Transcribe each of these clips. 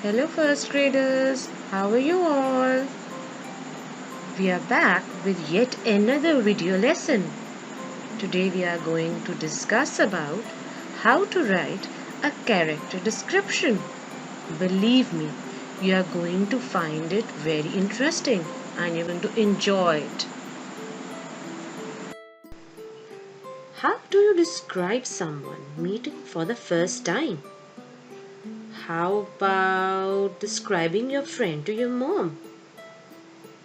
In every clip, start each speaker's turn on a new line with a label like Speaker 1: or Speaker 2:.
Speaker 1: Hello first graders, how are you all? We are back with yet another video lesson. Today we are going to discuss about how to write a character description. Believe me, you are going to find it very interesting and you're going to enjoy it. How do you describe someone meeting for the first time? How about describing your friend to your mom?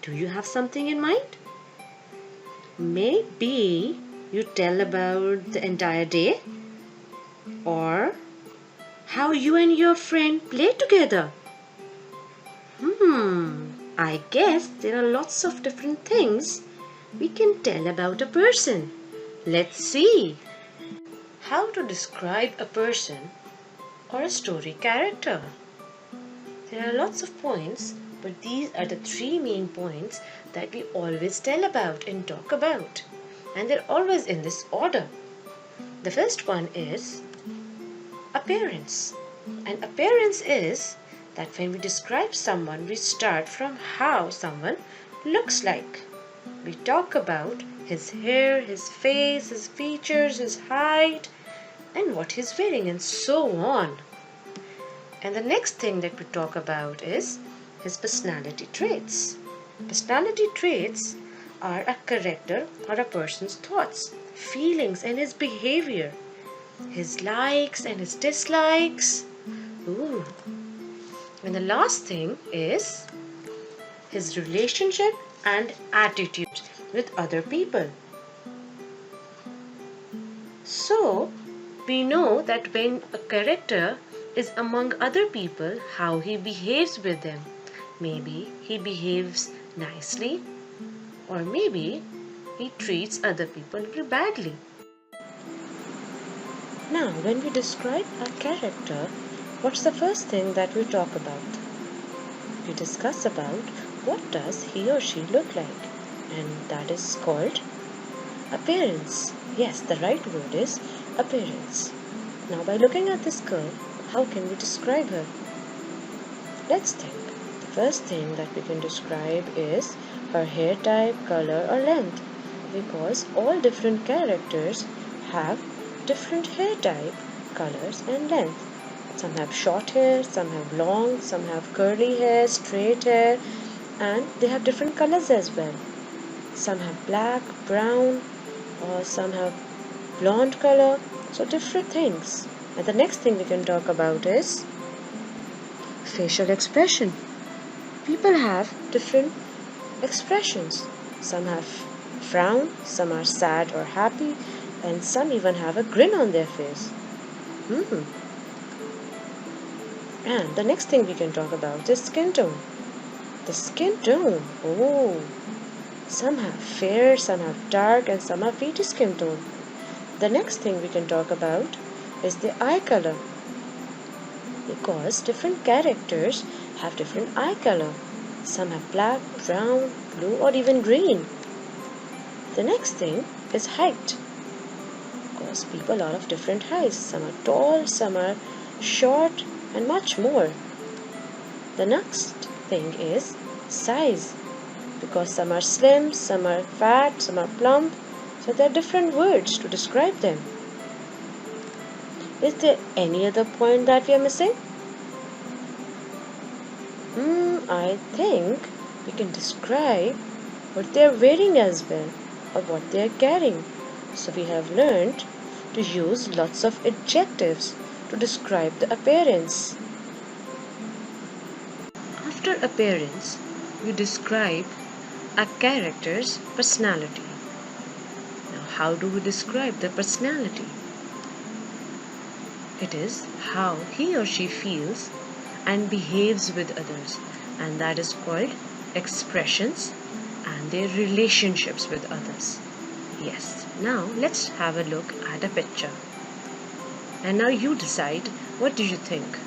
Speaker 1: Do you have something in mind? Maybe you tell about the entire day or how you and your friend play together. I guess there are lots of different things we can tell about a person. Let's see. How to describe a person or a story character. There are lots of points, but these are the three main points that we always tell about and talk about. And they're always in this order. The first one is appearance. And appearance is that when we describe someone, we start from how someone looks like. We talk about his hair, his face, his features, his height, and what he's wearing, and so on. And the next thing that we talk about is his personality traits. Personality traits are a character or a person's thoughts, feelings, and his behavior, his likes and his dislikes. Ooh. And the last thing is his relationship and attitude with other people. So, we know that when a character is among other people, how he behaves with them. Maybe he behaves nicely, or maybe he treats other people very badly. Now, when we describe a character, what's the first thing that we talk about? We discuss about what does he or she look like, and that is called appearance. Yes, the right word is appearance. Now, by looking at this girl, how can we describe her? Let's think. The first thing that we can describe is her hair type, color or length, because all different characters have different hair type, colors and length. Some have short hair, some have long, some have curly hair, straight hair, and they have different colors as well. Some have black, brown, or some have blonde color, so different things. And the next thing we can talk about is facial expression. People have different expressions. Some have frown, some are sad or happy, and some even have a grin on their face. And the next thing we can talk about is skin tone. The skin tone. Oh, some have fair, some have dark, and some have peachy skin tone. The next thing we can talk about is the eye color, because different characters have different eye color. Some have black, brown, blue or even green. The next thing is height, because people are of different heights. Some are tall, some are short and much more. The next thing is size, because some are slim, some are fat, some are plump, so there are different words to describe them. Is there any other point that we are missing? I think we can describe what they are wearing as well, or what they are carrying. So we have learned to use lots of adjectives to describe the appearance. After appearance, we describe a character's personality. Now, how do we describe the personality? It is how he or she feels and behaves with others, and that is called expressions and their relationships with others. Yes, now let's have a look at a picture. And now you decide, what do you think?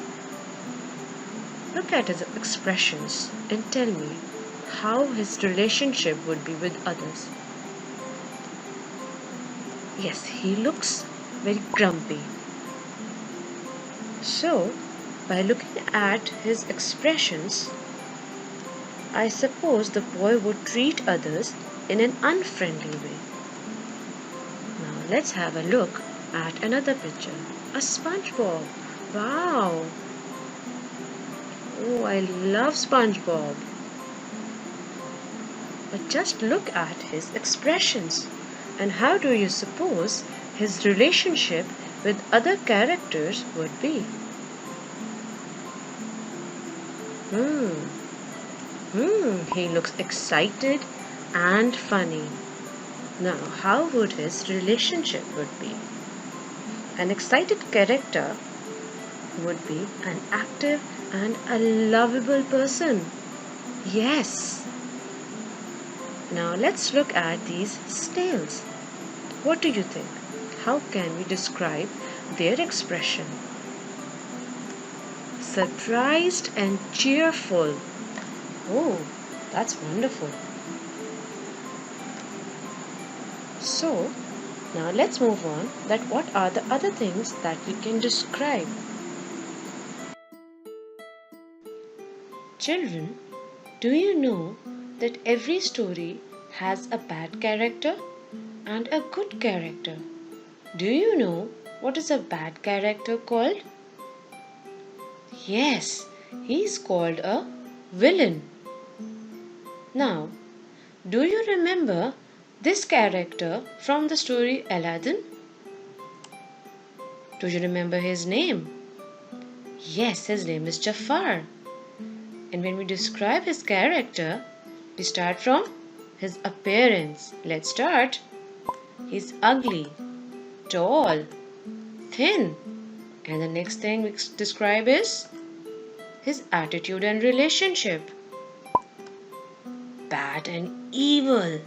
Speaker 1: Look at his expressions and tell me how his relationship would be with others. Yes, he looks very grumpy. So, By looking at his expressions, I suppose the boy would treat others in an unfriendly way. Now let's have a look at another picture. A SpongeBob. Wow! Oh, I love SpongeBob. But just look at his expressions. And how do you suppose his relationship with other characters would be? He looks excited and funny. Now, how would his relationship would be? An excited character would be an active and a lovable person. Yes. Now let's look at these snails. What do you think? How can we describe their expression? Surprised and cheerful. Oh, that's wonderful. So, now let's move on that what are the other things that we can describe. Children, do you know that every story has a bad character and a good character? Do you know what is a bad character called? Yes, he is called a villain. Now, do you remember this character from the story Aladdin? Do you remember his name? Yes, his name is Jafar. And when we describe his character, we start from his appearance. Let's start. He's ugly, tall, thin. And the next thing we describe is his attitude and relationship. Bad and evil,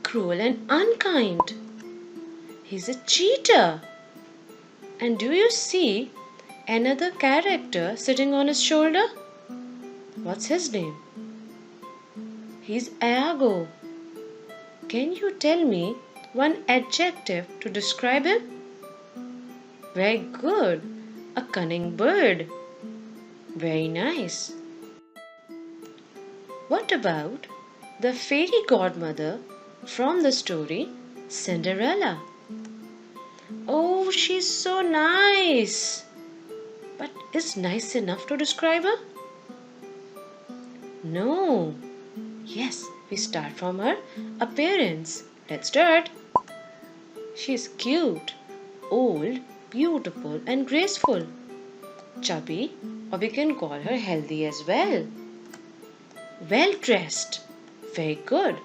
Speaker 1: cruel and unkind. He's a cheater. And do you see another character sitting on his shoulder? What's his name? He's Iago. Can you tell me one adjective to describe him? Very good. A cunning bird. Very nice. What about the fairy godmother from the story Cinderella? Oh, she's so nice. But is nice enough to describe her? No. Yes, we start from her appearance. Let's start. She's cute, old, beautiful and graceful. Chubby, or we can call her healthy as well. Well dressed. Very good.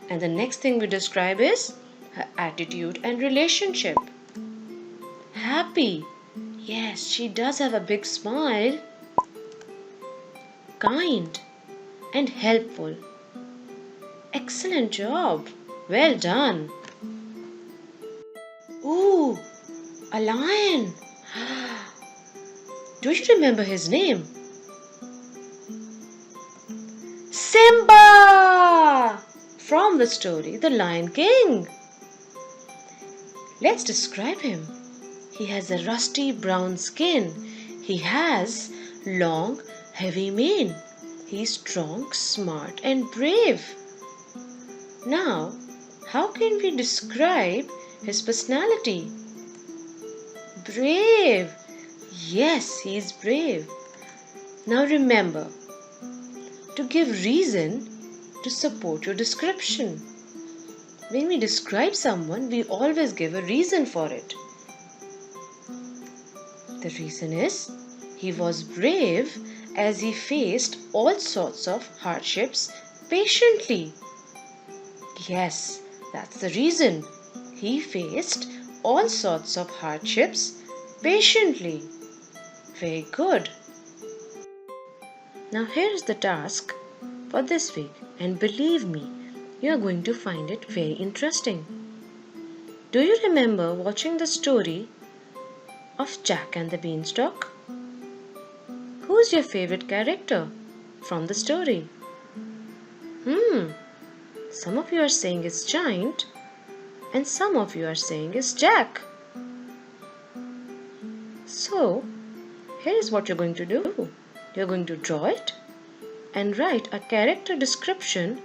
Speaker 1: And the next thing we describe is her attitude and relationship. Happy. Yes, she does have a big smile. Kind and helpful. Excellent job. Well done. Ooh, a lion. Do you remember his name? Simba! From the story The Lion King. Let's describe him. He has a rusty brown skin. He has long, heavy mane. He's strong, smart and brave. Now, how can we describe his personality? Brave. Yes, he is brave. Now remember to give reason to support your description. When we describe someone, we always give a reason for it. The reason is he was brave as he faced all sorts of hardships patiently. Yes, that's the reason. He faced all sorts of hardships patiently. Very good. Now here's the task for this week, and believe me, you are going to find it very interesting. Do you remember watching the story of Jack and the Beanstalk? Who's your favorite character from the story? Some of you are saying it's Giant and some of you are saying it's Jack. So, Here is what you're going to do. You're going to draw it and write a character description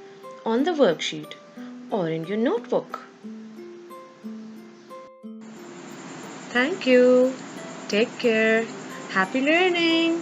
Speaker 1: on the worksheet or in your notebook. Thank you. Take care. Happy learning.